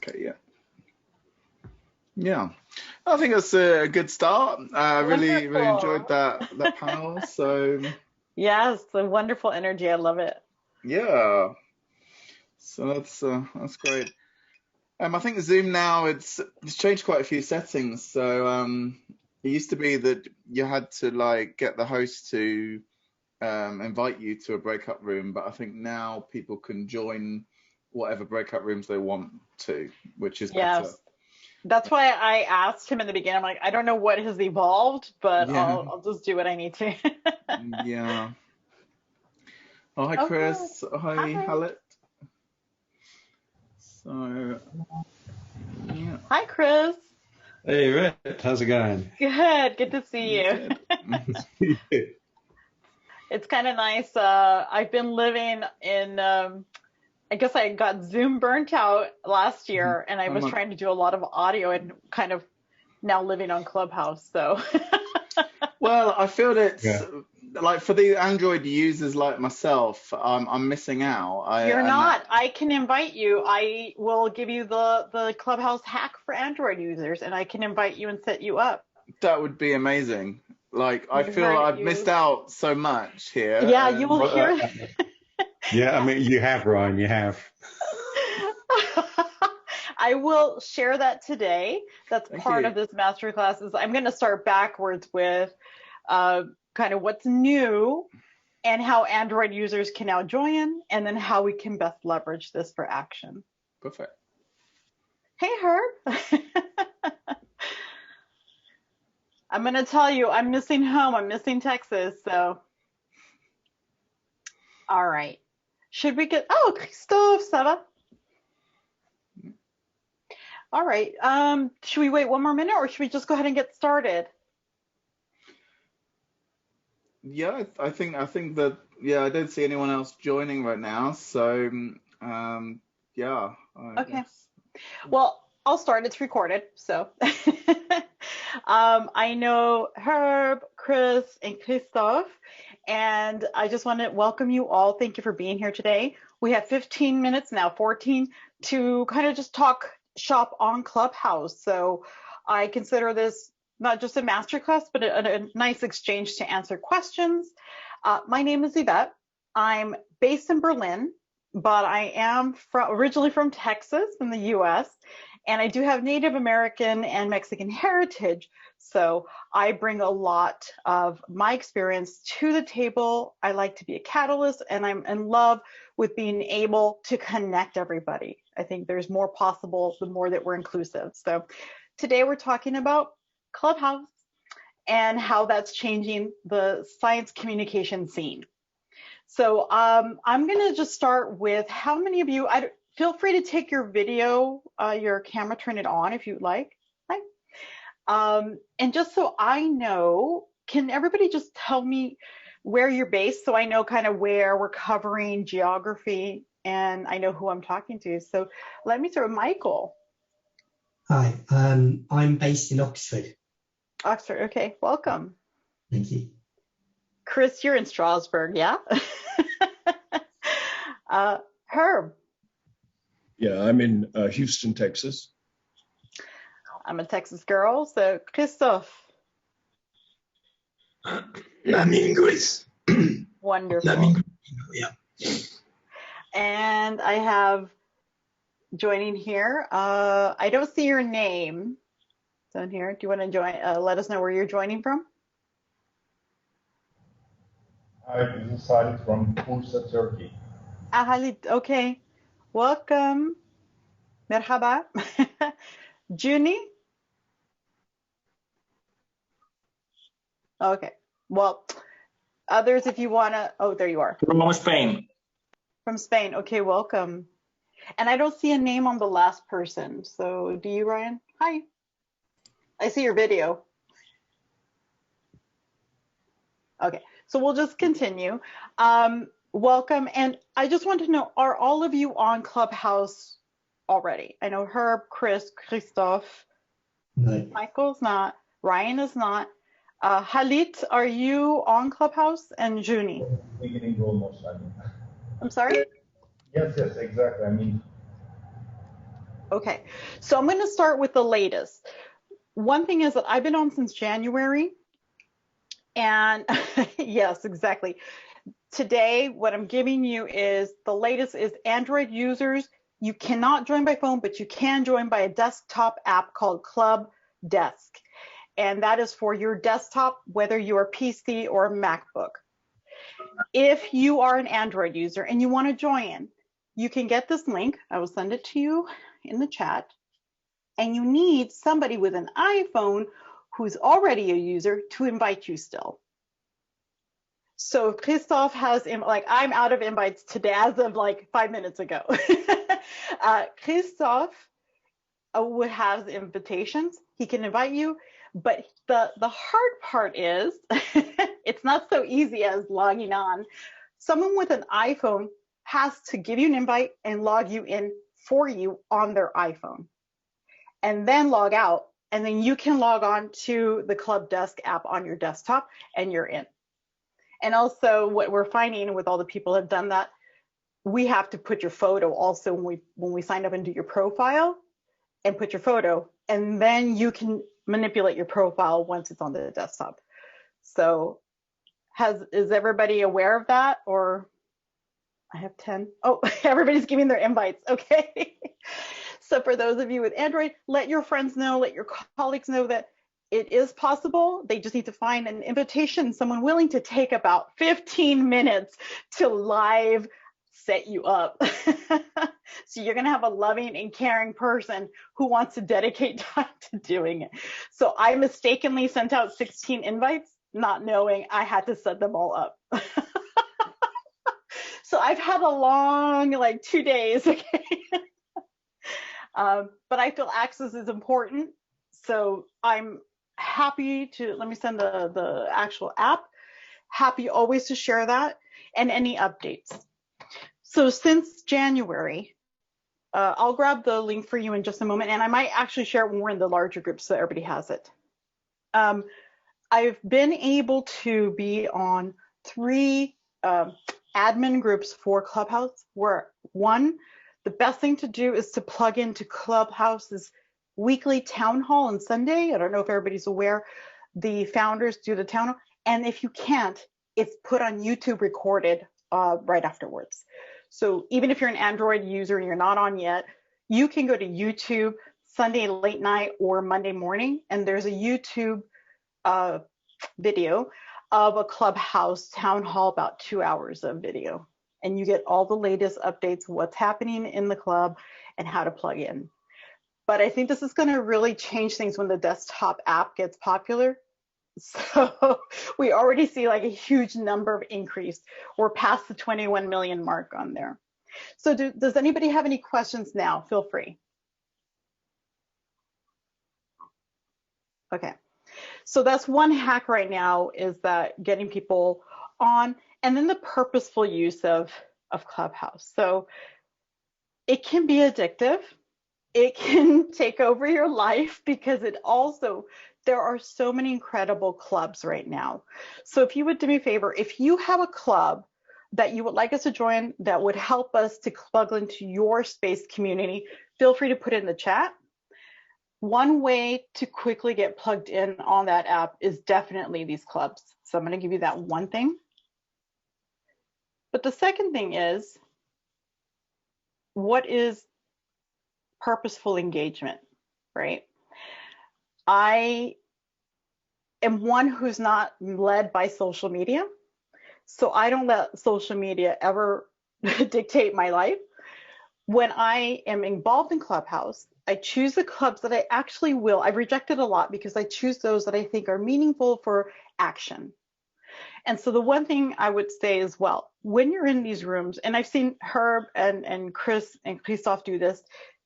Okay, yeah. Yeah, I think that's a good start. Really enjoyed that panel. So yes, the wonderful energy. I love it. yeah, so that's great. I think Zoom now it's changed quite a few settings. So it used to be that you had to like get the host to invite you to a breakout room, but I think now people can join whatever breakout rooms they want to, which is better. That's why I asked him in the beginning. I'm like, I don't know what has evolved, but Yeah. I'll just do what I need to. Yeah. Oh, hi, Chris. Good. Hi, Hallett. So, yeah. Hi, Chris. Hey, Yvette. How's it going? Good. Good to see you. It's kind of nice. I've been living in, I guess I got Zoom burnt out last year, and I was trying to do a lot of audio and kind of now living on Clubhouse. So, well, I feel it's like for the Android users like myself, I'm missing out. You're not. I can invite you. I will give you the Clubhouse hack for Android users, and I can invite you and set you up. That would be amazing. Like, I feel I've missed out so much here. Yeah, you will hear. Yeah, I mean, you have, Ryan, you have. I will share that today. That's part of this masterclass. I'm going to start backwards with kind of what's new and how Android users can now join, and then how we can best leverage this for action. Perfect. Hey, Herb. I'm going to tell you, I'm missing home. I'm missing Texas. So, all right. Should we get, oh, Christophe, ça va? All right. Should we wait one more minute, or should we just go ahead and get started? Yeah, I think that, yeah, I don't see anyone else joining right now. So, yeah. Okay. Well, I'll start. It's recorded. So I know Herb, Chris, and Christophe, and I just want to welcome you all. Thank you for being here today. We have 15 minutes now, 14, to kind of just talk shop on Clubhouse. So I consider this not just a masterclass, but a nice exchange to answer questions. My name is Yvette. I'm based in Berlin, but I am originally from Texas in the US, and I do have Native American and Mexican heritage. So I bring a lot of my experience to the table. I like to be a catalyst, and I'm in love with being able to connect everybody. I think there's more possible the more that we're inclusive. So today we're talking about Clubhouse and how that's changing the science communication scene. So I'm going to just start with how many of you, feel free to take your video, your camera, turn it on if you'd like. Hi. And just so I know, can everybody just tell me where you're based so I know kind of where we're covering geography and I know who I'm talking to. So let me start with Michael. Hi, I'm based in Oxford. Oxford, okay, welcome. Thank you. Chris, you're in Strasbourg, yeah? Herb. Yeah, I'm in Houston, Texas. I'm a Texas girl, so Christophe. I'm in Greece. Wonderful. I'm in Greece, yeah. And I have joining here, I don't see your name down here. Do you want to join? Let us know where you're joining from. This is Halit from Bursa, Turkey. Halit, okay. Welcome. Merhaba. Junie? Okay. Well, others, if you want to, oh, there you are. From Spain. From Spain. Okay, welcome. And I don't see a name on the last person. So do you, Ryan? Hi. I see your video. Okay, so we'll just continue. Welcome. And I just want to know, are all of you on Clubhouse already? I know Herb, Chris, Christophe. No. Michael's not. Ryan is not. Halit, are you on Clubhouse? And Junie? Beginning almost, I mean. I'm sorry? Yes, exactly. I mean. Okay, so I'm going to start with the latest. One thing is that I've been on since January, and yes, exactly. Today, what I'm giving you is the latest is Android users. You cannot join by phone, but you can join by a desktop app called Club Desk. And that is for your desktop, whether you're a PC or a MacBook. If you are an Android user and you want to join, you can get this link. I will send it to you in the chat. And you need somebody with an iPhone who's already a user to invite you still. So Christophe has, like, I'm out of invites today as of like 5 minutes ago. Christophe would have invitations. He can invite you, but the hard part is it's not so easy as logging on. Someone with an iPhone has to give you an invite and log you in for you on their iPhone, and then log out, and then you can log on to the Club Desk app on your desktop and you're in. And also what we're finding with all the people who have done that, we have to put your photo also when we sign up and do your profile, and put your photo, and then you can manipulate your profile once it's on the desktop. So is everybody aware of that? Or I have 10. Oh, everybody's giving their invites. Okay. So for those of you with Android, let your friends know, let your colleagues know that it is possible. They just need to find an invitation, someone willing to take about 15 minutes to live set you up. So you're going to have a loving and caring person who wants to dedicate time to doing it. So I mistakenly sent out 16 invites, not knowing I had to set them all up. So I've had a long, like 2 days, okay? But I feel access is important. So I'm happy to, let me send the actual app. Happy always to share that and any updates. So since January, I'll grab the link for you in just a moment, and I might actually share it when we're in the larger group so everybody has it. I've been able to be on 3 admin groups for Clubhouse, where one, the best thing to do is to plug into Clubhouse's weekly town hall on Sunday. I don't know if everybody's aware. The founders do the town hall, and if you can't, it's put on YouTube recorded right afterwards. So even if you're an Android user and you're not on yet, you can go to YouTube Sunday late night or Monday morning, and there's a YouTube video of a Clubhouse town hall, about 2 hours of video. And you get all the latest updates, what's happening in the club and how to plug in. But I think this is going to really change things when the desktop app gets popular. So we already see like a huge number of increase. We're past the 21 million mark on there. So does anybody have any questions now? Feel free. Okay. So that's one hack right now, is that getting people on, and then the purposeful use of Clubhouse. So it can be addictive. It can take over your life, because it also, there are so many incredible clubs right now. So if you would do me a favor, if you have a club that you would like us to join that would help us to plug into your space community, feel free to put it in the chat. One way to quickly get plugged in on that app is definitely these clubs. So I'm going to give you that one thing. But the second thing is, what is purposeful engagement, right? I am one who's not led by social media. So I don't let social media ever dictate my life. When I am involved in Clubhouse, I choose the clubs that I actually will. I've rejected a lot because I choose those that I think are meaningful for action. And so the one thing I would say as well, when you're in these rooms, and I've seen Herb and Chris and Christophe do this,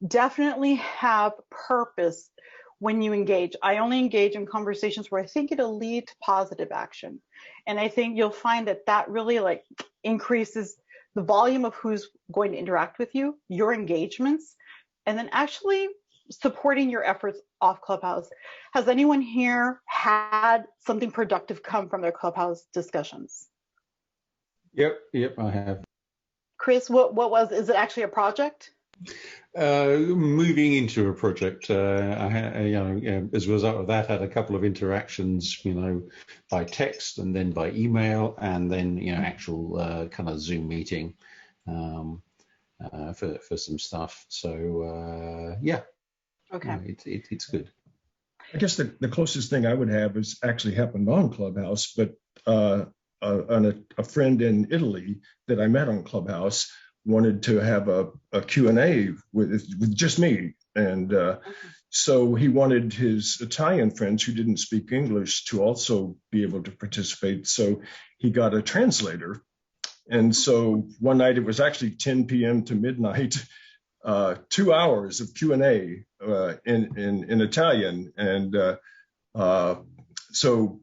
definitely have purpose when you engage. I only engage in conversations where I think it'll lead to positive action. And I think you'll find that that really like increases the volume of who's going to interact with you, your engagements, and then actually supporting your efforts off Clubhouse. Has anyone here had something productive come from their Clubhouse discussions? Yep, I have. Chris, what was, is it actually a project? Moving into a project, as a result of that, had a couple of interactions, by text and then by email, and then actual kind of Zoom meeting for some stuff. So yeah, Okay. it's good. I guess the closest thing I would have is actually happened on Clubhouse, but a friend in Italy that I met on Clubhouse wanted to have a Q&A with just me. And so he wanted his Italian friends who didn't speak English to also be able to participate. So he got a translator. And so one night, it was actually 10 p.m. to midnight, 2 hours of Q&A in Italian. And so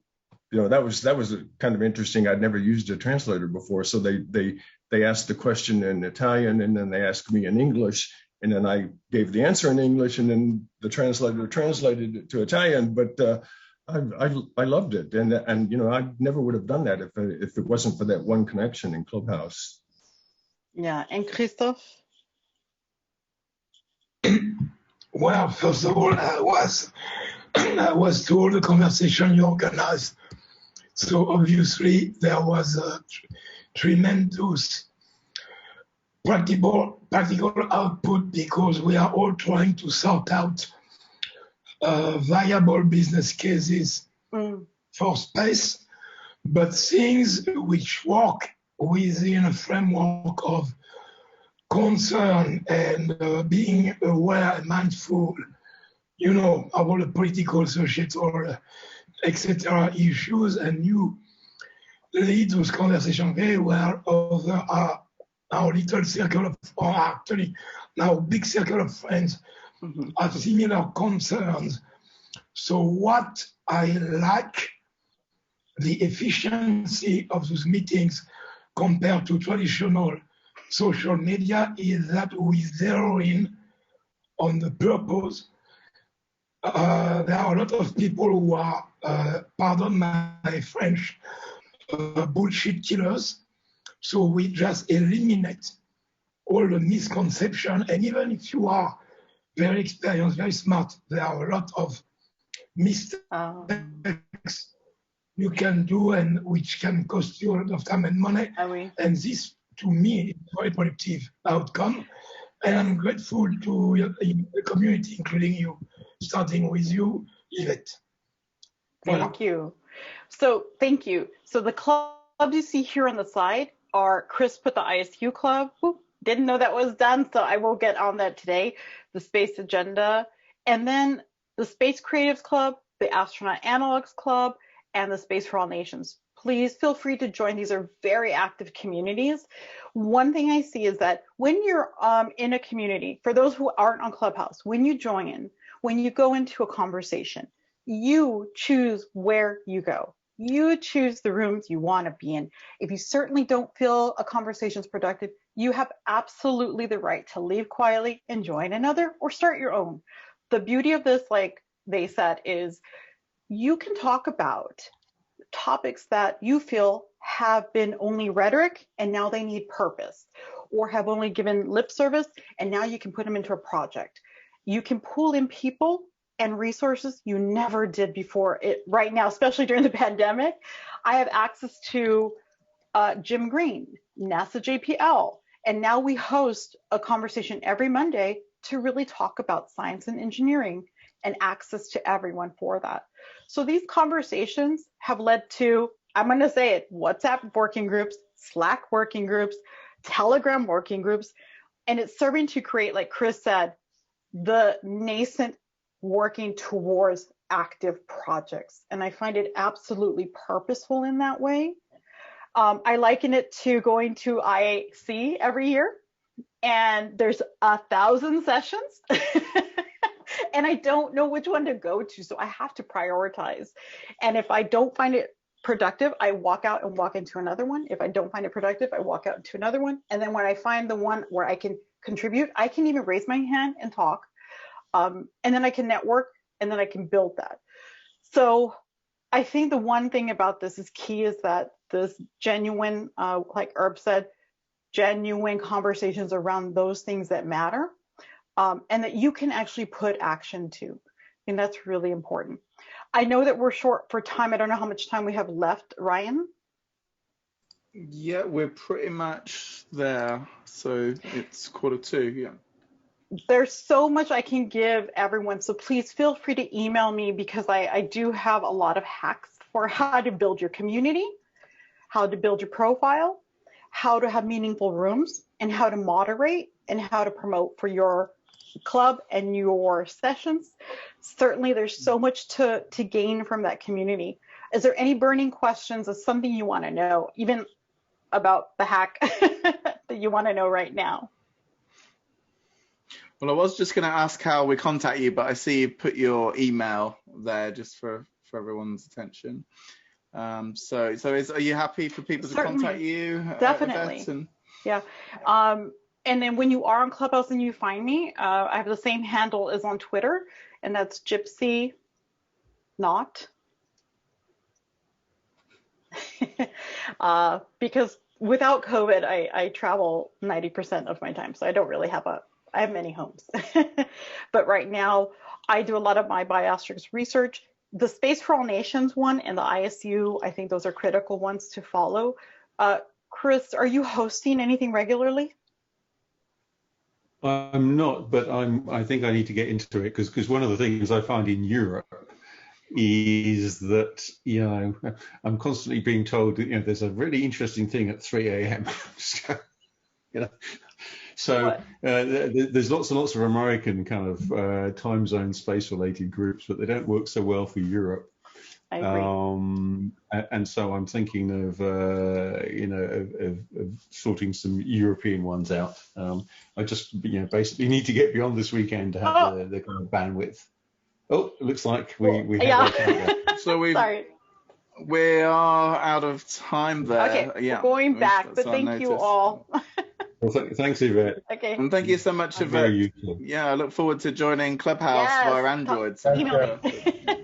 that was kind of interesting. I'd never used a translator before, so they asked the question in Italian, and then they asked me in English, and then I gave the answer in English, and then the translator translated it to Italian. But I loved it, and I never would have done that if it wasn't for that one connection in Clubhouse. Yeah, and Christophe? Well, first of all, I was to all the conversation you organized. So obviously there was a tremendous practical output, because we are all trying to sort out viable business cases for space, but things which work within a framework of concern and being aware and mindful, of all the political, social, etc. issues, and you lead those conversations very well over our little circle of, or actually now big circle of friends have similar concerns. So what I like, the efficiency of those meetings compared to traditional social media, is that we zero in on the purpose. There are a lot of people who are, pardon my French, bullshit killers. So we just eliminate all the misconception. And even if you are very experienced, very smart, there are a lot of mistakes you can do, and which can cost you a lot of time and money. And this, to me, is a very productive outcome. And I'm grateful to the community, including you, starting with you, Yvette. Thank you. So thank you. So the clubs you see here on the slide are, Chris put the ISU club. Whoop, didn't know that was done, so I will get on that today. The Space Agenda, and then the Space Creatives Club, the Astronaut Analogs Club, and the Space for All Nations. Please feel free to join. These are very active communities. One thing I see is that when you're in a community, for those who aren't on Clubhouse, when you join, when you go into a conversation, you choose where you go. You choose the rooms you want to be in. If you certainly don't feel a conversation is productive, you have absolutely the right to leave quietly and join another or start your own. The beauty of this, like they said, is you can talk about topics that you feel have been only rhetoric and now they need purpose, or have only given lip service and now you can put them into a project. You can pull in people and resources you never did before. Right now, especially during the pandemic, I have access to Jim Green, NASA JPL, and now we host a conversation every Monday to really talk about science and engineering, and access to everyone for that. So these conversations have led to, I'm going to say it, WhatsApp working groups, Slack working groups, Telegram working groups, and it's serving to create, like Chris said, the nascent working towards active projects. And I find it absolutely purposeful in that way. I liken it to going to IAC every year, and there's 1,000 sessions. And I don't know which one to go to, so I have to prioritize. And if I don't find it productive, I walk out and walk into another one. If I don't find it productive, I walk out into another one. And then when I find the one where I can contribute, I can even raise my hand and talk. And then I can network, and then I can build that. So I think the one thing about this is key is that this genuine, like Herb said, genuine conversations around those things that matter and that you can actually put action to. And that's really important. I know that we're short for time. I don't know how much time we have left, Ryan. Yeah, we're pretty much there. So it's 1:45, yeah. There's so much I can give everyone, so please feel free to email me, because I do have a lot of hacks for how to build your community, how to build your profile, how to have meaningful rooms, and how to moderate, and how to promote for your club and your sessions. Certainly there's so much to gain from that community. Is there any burning questions of something you want to know, even about the hack that you want to know right now? Well, I was just going to ask how we contact you, but I see you put your email there just for everyone's attention. So are you happy for people to contact you? Definitely. Yvette? Yeah. And then when you are on Clubhouse and you find me, I have the same handle as on Twitter, and that's Gypsy Not. Because without COVID, I travel 90% of my time, so I don't really have I have many homes. But right now, I do a lot of my bioasterix research. The Space for All Nations one and the ISU, I think those are critical ones to follow. Chris, are you hosting anything regularly? I'm not, but I think I need to get into it, because one of the things I find in Europe is that, I'm constantly being told that, there's a really interesting thing at 3 a.m. So there's lots and lots of American kind of time zone space related groups, but they don't work so well for Europe. I agree. And so I'm thinking of sorting some European ones out. I just basically need to get beyond this weekend to have the kind of bandwidth. Oh, it looks like we have So we are out of time there. Okay, we're going back, but thank you all. Well, thanks, Yvette. Okay. And thank you so much, Yvette. Yeah, I look forward to joining Clubhouse via Android. Email me.